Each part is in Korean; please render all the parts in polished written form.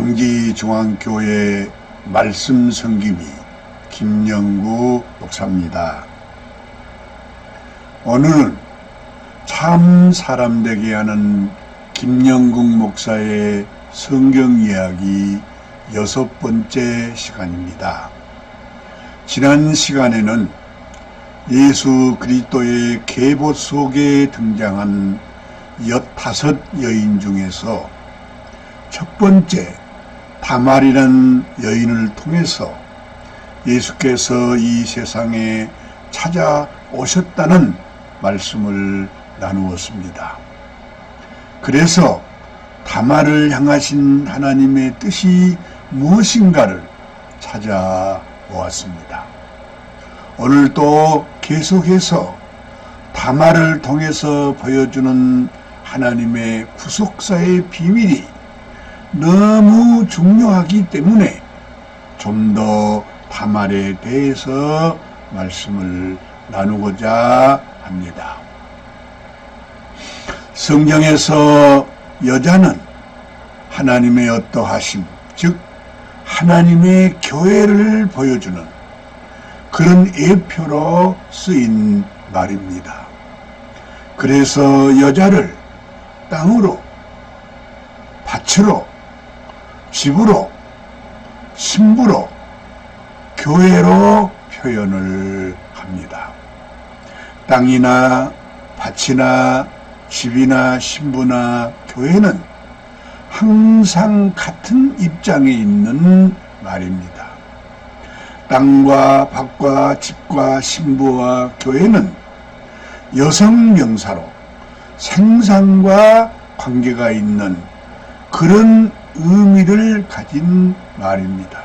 양지중앙교회 말씀 성김이 김영구 목사입니다. 오늘은 참 사람 되게 하는 김영국 목사의 성경 이야기 6번째 시간입니다. 지난 시간에는 예수 그리스도의 계보 속에 등장한 15여인 중에서 첫 번째 다말이라는 여인을 통해서 예수께서 이 세상에 찾아오셨다는 말씀을 나누었습니다. 그래서 다말을 향하신 하나님의 뜻이 무엇인가를 찾아보았습니다. 오늘도 계속해서 다말을 통해서 보여주는 하나님의 구속사의 비밀이 너무 중요하기 때문에 좀 더 다말에 대해서 말씀을 나누고자 합니다. 성경에서 여자는 하나님의 어떠하심, 즉 하나님의 교회를 보여주는 그런 예표로 쓰인 말입니다. 그래서 여자를 땅으로, 밭으로, 집으로, 신부로, 교회로 표현을 합니다. 땅이나 밭이나 집이나 신부나 교회는 항상 같은 입장에 있는 말입니다. 땅과 밭과 집과 신부와 교회는 여성 명사로 생산과 관계가 있는 그런 의미를 가진 말입니다.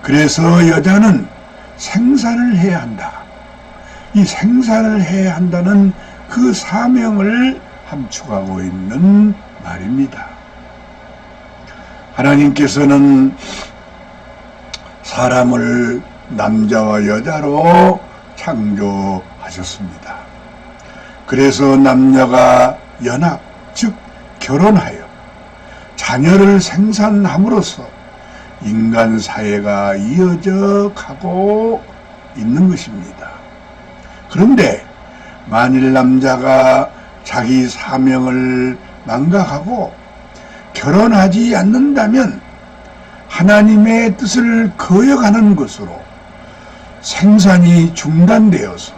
그래서 여자는 생산을 해야 한다. 이 생산을 해야 한다는 그 사명을 함축하고 있는 말입니다. 하나님께서는 사람을 남자와 여자로 창조하셨습니다. 그래서 남녀가 연합, 즉 결혼하여 자녀를 생산함으로써 인간 사회가 이어져 가고 있는 것입니다. 그런데 만일 남자가 자기 사명을 망각하고 결혼하지 않는다면 하나님의 뜻을 거역하는 것으로 생산이 중단되어서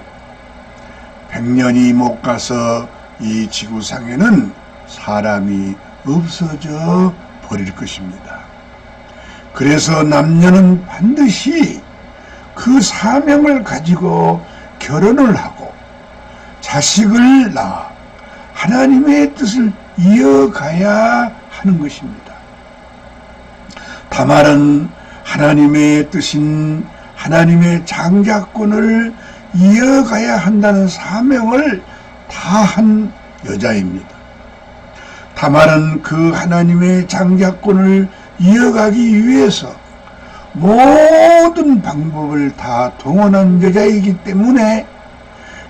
100년이 못 가서 이 지구상에는 사람이 없어져 버릴 것입니다. 그래서 남녀는 반드시 그 사명을 가지고 결혼을 하고 자식을 낳아 하나님의 뜻을 이어가야 하는 것입니다. 다말은 하나님의 뜻인 하나님의 장자권을 이어가야 한다는 사명을 다한 여자입니다. 다말은 그 하나님의 장자권을 이어가기 위해서 모든 방법을 다 동원한 여자이기 때문에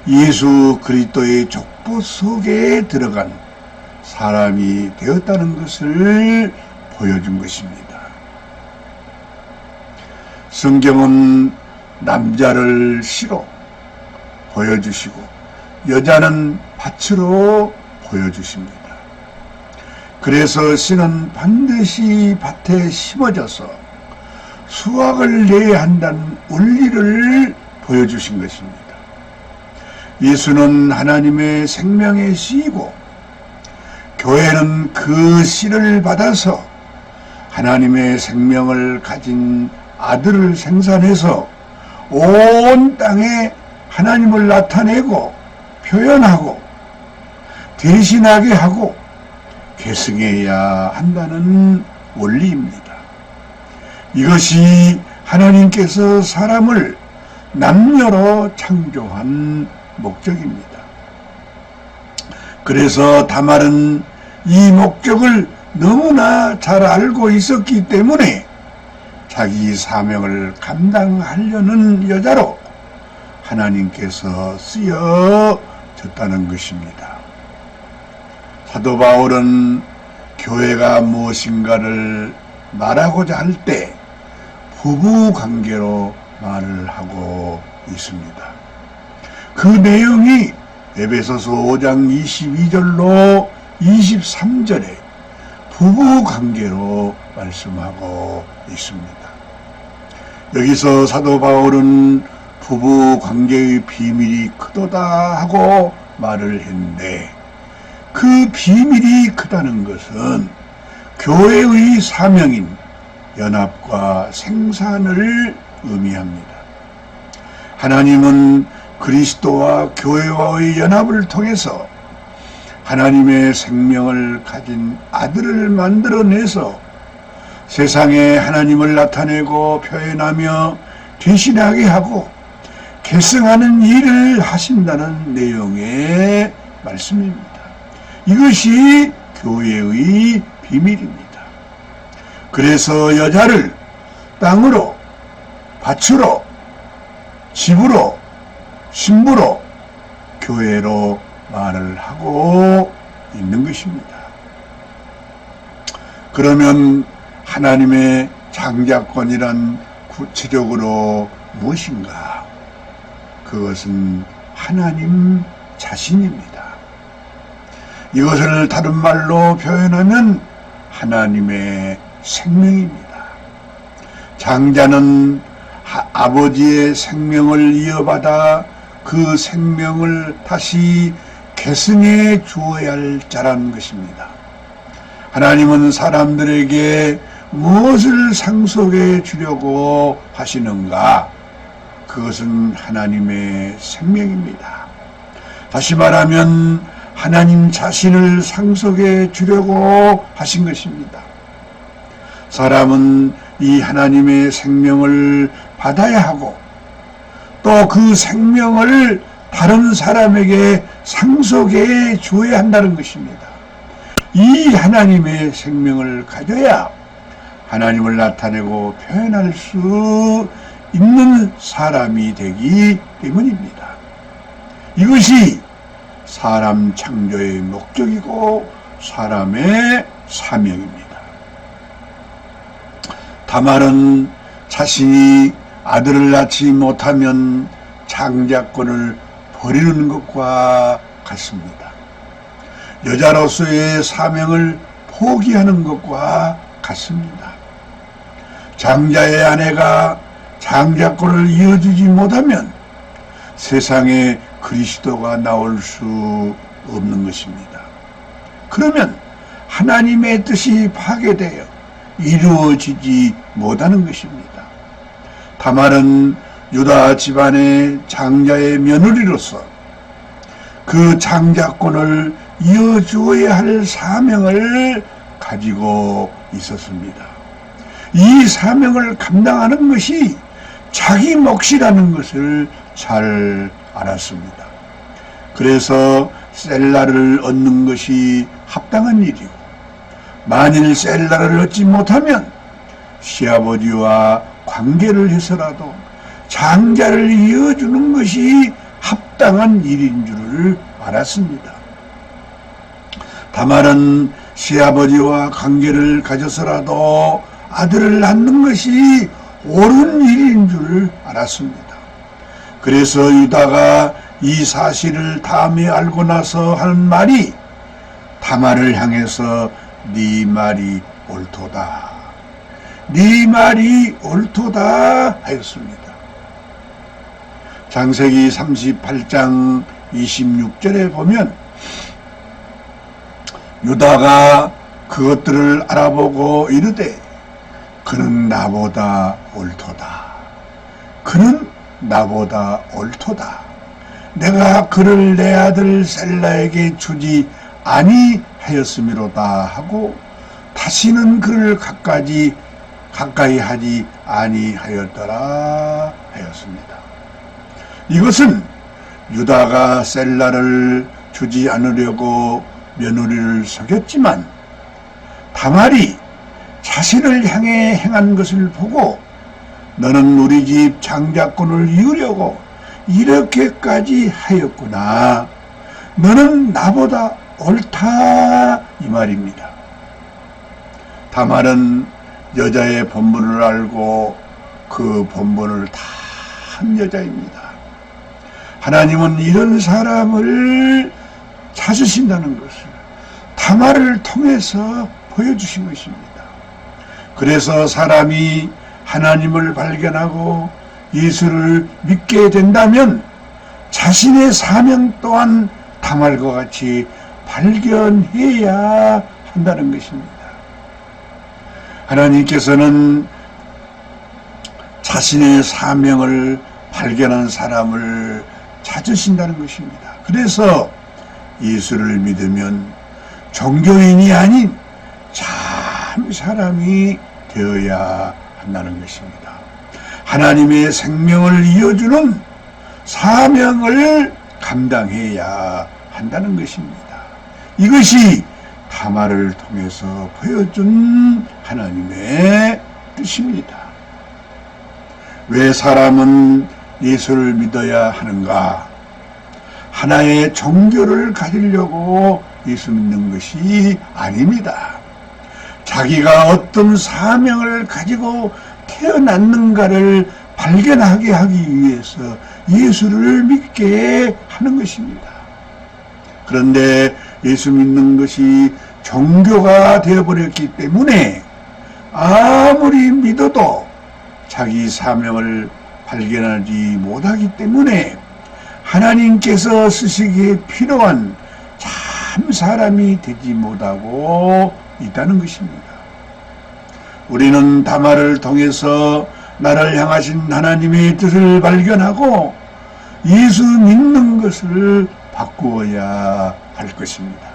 예수 그리스도의 족보 속에 들어간 사람이 되었다는 것을 보여준 것입니다. 성경은 남자를 시로 보여주시고 여자는 밭으로 보여주십니다. 그래서 씨는 반드시 밭에 심어져서 수확을 내야 한다는 원리를 보여주신 것입니다. 예수는 하나님의 생명의 씨이고 교회는 그 씨를 받아서 하나님의 생명을 가진 아들을 생산해서 온 땅에 하나님을 나타내고 표현하고 대신하게 하고 계승해야 한다는 원리입니다. 이것이 하나님께서 사람을 남녀로 창조한 목적입니다. 그래서 다말은 이 목적을 너무나 잘 알고 있었기 때문에 자기 사명을 감당하려는 여자로 하나님께서 쓰여졌다는 것입니다. 사도 바울은 교회가 무엇인가를 말하고자 할 때 부부 관계로 말을 하고 있습니다. 그 내용이 에베소서 5장 22절로 23절에 부부 관계로 말씀하고 있습니다. 여기서 사도 바울은 부부 관계의 비밀이 크도다 하고 말을 했는데, 그 비밀이 크다는 것은 교회의 사명인 연합과 생산을 의미합니다. 하나님은 그리스도와 교회와의 연합을 통해서 하나님의 생명을 가진 아들을 만들어내서 세상에 하나님을 나타내고 표현하며 대신하게 하고 계승하는 일을 하신다는 내용의 말씀입니다. 이것이 교회의 비밀입니다. 그래서 여자를 땅으로, 밭으로, 집으로, 신부로, 교회로 말을 하고 있는 것입니다. 그러면 하나님의 장자권이란 구체적으로 무엇인가? 그것은 하나님 자신입니다. 이것을 다른 말로 표현하면 하나님의 생명입니다. 장자는 아버지의 생명을 이어받아 그 생명을 다시 계승해 주어야 할 자라는 것입니다. 하나님은 사람들에게 무엇을 상속해 주려고 하시는가? 그것은 하나님의 생명입니다. 다시 말하면 하나님 자신을 상속해 주려고 하신 것입니다. 사람은 이 하나님의 생명을 받아야 하고 또 그 생명을 다른 사람에게 상속해 주어야 한다는 것입니다. 이 하나님의 생명을 가져야 하나님을 나타내고 표현할 수 있는 사람이 되기 때문입니다. 이것이 사람 창조의 목적이고 사람의 사명입니다. 다말은 자신이 아들을 낳지 못하면 장자권을 버리는 것과 같습니다. 여자로서의 사명을 포기하는 것과 같습니다. 장자의 아내가 장자권을 이어주지 못하면 세상에 그리스도가 나올 수 없는 것입니다. 그러면 하나님의 뜻이 파괴되어 이루어지지 못하는 것입니다. 다말은 유다 집안의 장자의 며느리로서 그 장자권을 이어주어야 할 사명을 가지고 있었습니다. 이 사명을 감당하는 것이 자기 몫이라는 것을 잘 알았습니다. 그래서 셀라를 얻는 것이 합당한 일이고, 만일 셀라를 얻지 못하면 시아버지와 관계를 해서라도 장자를 이어주는 것이 합당한 일인 줄을 알았습니다. 다말은 시아버지와 관계를 가져서라도 아들을 낳는 것이 옳은 일인 줄 알았습니다. 그래서 유다가 이 사실을 다음에 알고 나서 하는 말이 다말을 향해서 네 말이 옳도다, 네 말이 옳도다 하였습니다. 창세기 38장 26절에 보면 유다가 그것들을 알아보고 이르되 그는 나보다 옳도다, 그는 나보다 옳도다, 내가 그를 내 아들 셀라에게 주지 아니하였음이로다 하고 다시는 그를 가까이 하지 아니하였더라 하였습니다. 이것은 유다가 셀라를 주지 않으려고 며느리를 속였지만 다말이 자신을 향해 행한 것을 보고 너는 우리 집 장자권을 이으려고 이렇게까지 하였구나, 너는 나보다 옳다, 이 말입니다. 다말은 여자의 본분을 알고 그 본분을 다 한 여자입니다. 하나님은 이런 사람을 찾으신다는 것을 다말을 통해서 보여주신 것입니다. 그래서 사람이 하나님을 발견하고 예수를 믿게 된다면 자신의 사명 또한 다말과 같이 발견해야 한다는 것입니다. 하나님께서는 자신의 사명을 발견한 사람을 찾으신다는 것입니다. 그래서 예수를 믿으면 종교인이 아닌 참 사람이 되어야 한다는 것입니다. 하나님의 생명을 이어주는 사명을 감당해야 한다는 것입니다. 이것이 다말을 통해서 보여준 하나님의 뜻입니다. 왜 사람은 예수를 믿어야 하는가? 하나의 종교를 가지려고 예수 믿는 것이 아닙니다. 자기가 어떤 사명을 가지고 태어났는가를 발견하게 하기 위해서 예수를 믿게 하는 것입니다. 그런데 예수 믿는 것이 종교가 되어버렸기 때문에 아무리 믿어도 자기 사명을 발견하지 못하기 때문에 하나님께서 쓰시기에 필요한 참 사람이 되지 못하고 있다는 것입니다. 우리는 다말을 통해서 나를 향하신 하나님의 뜻을 발견하고 예수 믿는 것을 바꾸어야 할 것입니다.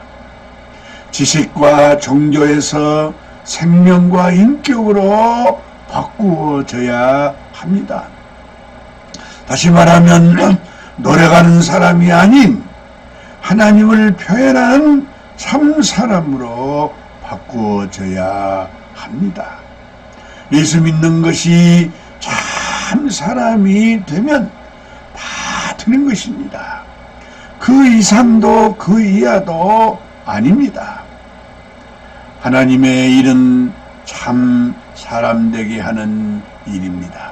지식과 종교에서 생명과 인격으로 바꾸어져야 합니다. 다시 말하면 노력하는 사람이 아닌 하나님을 표현하는 참 사람으로 바꾸어져야 합니다. 예수 믿는 것이 참 사람이 되면 다 되는 것입니다. 그 이상도 그 이하도 아닙니다. 하나님의 일은 참 사람 되게 하는 일입니다.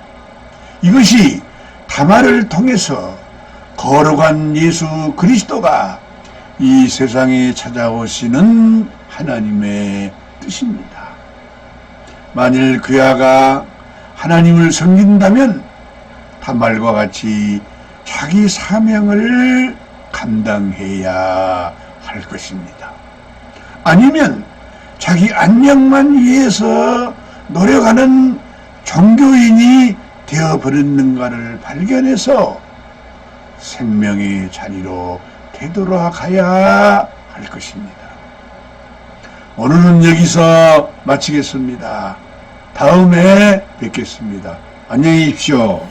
이것이 다말을 통해서 거룩한 예수 그리스도가 이 세상에 찾아오시는 하나님의 뜻입니다. 만일 그 아가 하나님을 섬긴다면 다말과 같이 자기 사명을 감당해야 할 것입니다. 아니면 자기 안녕만 위해서 노력하는 종교인이 되어버렸는가를 발견해서 생명의 자리로 되돌아가야 할 것입니다. 오늘은 여기서 마치겠습니다. 다음에 뵙겠습니다. 안녕히 계십시오.